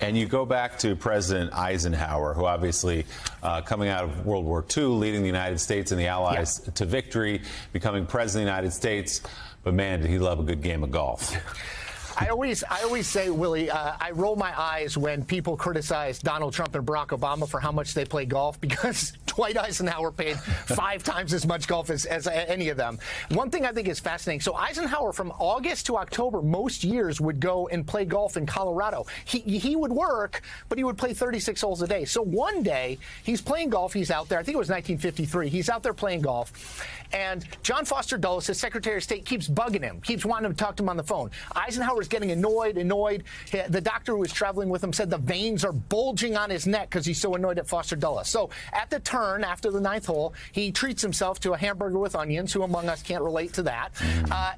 And you go back to President Eisenhower, who obviously, coming out of World War II, leading the United States and the Allies to victory, becoming President of the United States. But, man, did he love a good game of golf. I always say, Willie, I roll my eyes when people criticize Donald Trump and Barack Obama for how much they play golf, because Dwight Eisenhower played 5 times as much golf as any of them. One thing I think is fascinating. So Eisenhower, from August to October, most years would go and play golf in Colorado. He would work, but he would play 36 holes a day. So one day he's playing golf. He's out there. I think it was 1953. He's out there playing golf. And John Foster Dulles, his Secretary of State, keeps bugging him, keeps wanting to talk to him on the phone. Eisenhower's getting annoyed. The doctor who was traveling with him said the veins are bulging on his neck because he's so annoyed at Foster Dulles. So at the turn, after the 9th hole, he treats himself to a hamburger with onions. Who among us can't relate to that?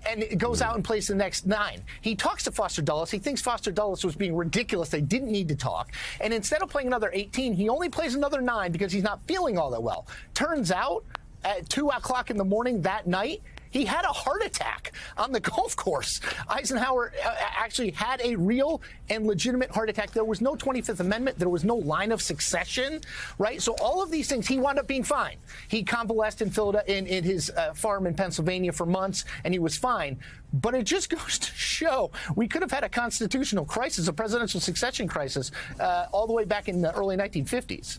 And goes out and plays the next 9. He talks to Foster Dulles. He thinks Foster Dulles was being ridiculous. They didn't need to talk. And instead of playing another 18, he only plays another 9 because he's not feeling all that well. Turns out, at 2 o'clock in the morning that night, he had a heart attack on the golf course. Eisenhower actually had a real and legitimate heart attack. There was no 25th Amendment. There was no line of succession, right? So all of these things, he wound up being fine. He convalesced in his farm in Pennsylvania for months, and he was fine. But it just goes to show we could have had a constitutional crisis, a presidential succession crisis, all the way back in the early 1950s.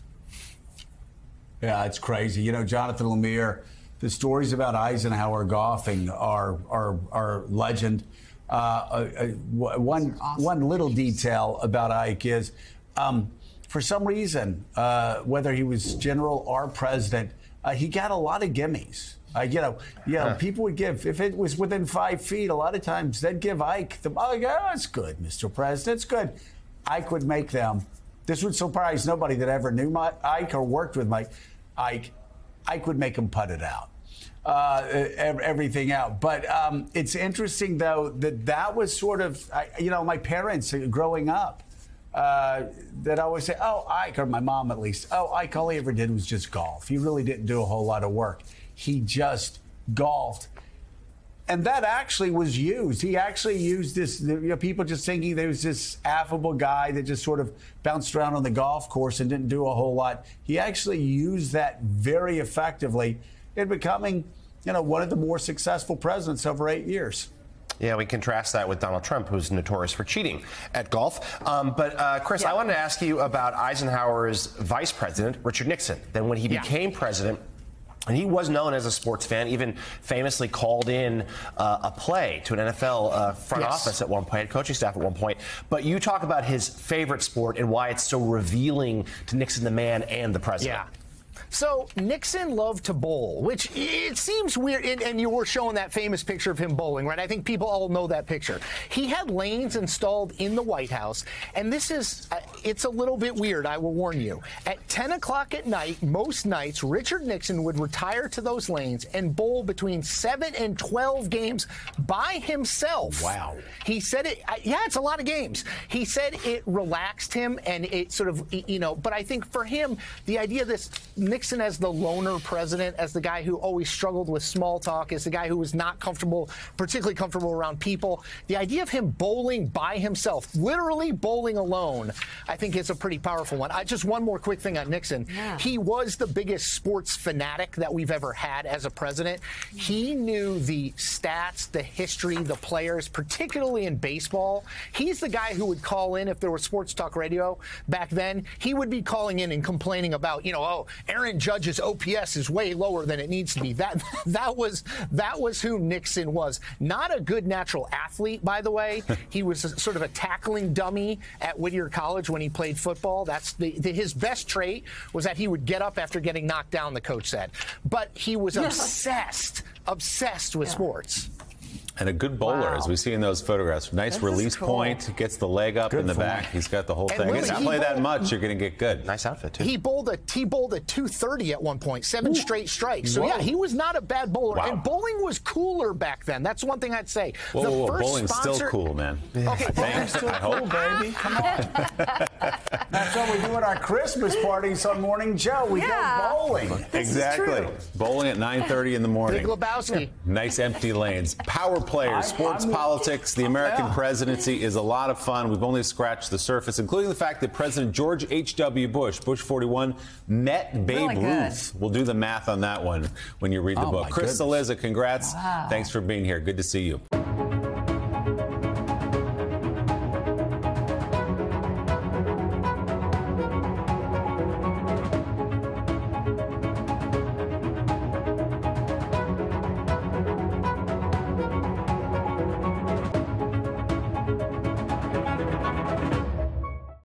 Yeah, it's crazy. You know, Jonathan Lemire, the stories about Eisenhower golfing are legend. One little detail about Ike is, for some reason, whether he was general or president, he got a lot of gimmies. People would give, if it was within 5 feet, a lot of times they'd give Ike it's good, Mr. President, it's good. Ike would make them. This would surprise nobody that ever knew Ike or worked with Ike. Ike would make him putt it out, everything out. But it's interesting, though, that was sort of, my parents growing up, that always say, oh, Ike, or my mom at least, oh, Ike, all he ever did was just golf. He really didn't do a whole lot of work. He just golfed. And that actually was used. He actually used this, people just thinking there was this affable guy that just sort of bounced around on the golf course and didn't do a whole lot. He actually used that very effectively in becoming, one of the more successful presidents over 8 years. Yeah, we contrast that with Donald Trump, who's notorious for cheating at golf. But Chris, I wanted to ask you about Eisenhower's vice president, Richard Nixon. Then when he became president, and he was known as a sports fan, even famously called in a play to an NFL front office at one point, had coaching staff at one point. But you talk about his favorite sport and why it's so revealing to Nixon, the man, and the president. Yeah. So Nixon loved to bowl, which it seems weird. And you were showing that famous picture of him bowling, right? I think people all know that picture. He had lanes installed in the White House. And this is, it's a little bit weird, I will warn you. At 10 o'clock at night, most nights, Richard Nixon would retire to those lanes and bowl between 7 and 12 games by himself. Wow. He said it, it's a lot of games. He said it relaxed him and it sort of, but I think for him, the idea of this Nixon as the loner president, as the guy who always struggled with small talk, as the guy who was not particularly comfortable around people. The idea of him bowling by himself, literally bowling alone, I think is a pretty powerful one. Just one more quick thing on Nixon. Yeah. He was the biggest sports fanatic that we've ever had as a president. He knew the stats, the history, the players, particularly in baseball. He's the guy who would call in if there was sports talk radio back then. He would be calling in and complaining about, Aaron Judge's OPS is way lower than it needs to be. That was who Nixon was. Not a good natural athlete, by the way. He was sort of a tackling dummy at Whittier College when he played football. That's his best trait was that he would get up after getting knocked down, the coach said. But he was obsessed with sports. And a good bowler, as we see in those photographs. Nice release point, gets the leg up in the back. He's got the whole thing. If you play that much, you're going to get good. Nice outfit, too. He bowled a 230 at one point, 7 straight strikes. So, he was not a bad bowler. Wow. And bowling was cooler back then. That's one thing I'd say. Whoa, bowling's still cool, man. Okay, bowling's still cool, baby. Come on. That's what we do at our Christmas parties on Morning Joe. We go bowling. Exactly. Bowling at 9:30 in the morning. Big Lebowski. Nice empty lanes. Power Sport players, sports politics, the American presidency is a lot of fun. We've only scratched the surface, including the fact that President George H.W. Bush, Bush 41, met Babe Ruth. We'll do the math on that one when you read the book. Chris Cillizza, congrats. Wow. Thanks for being here. Good to see you.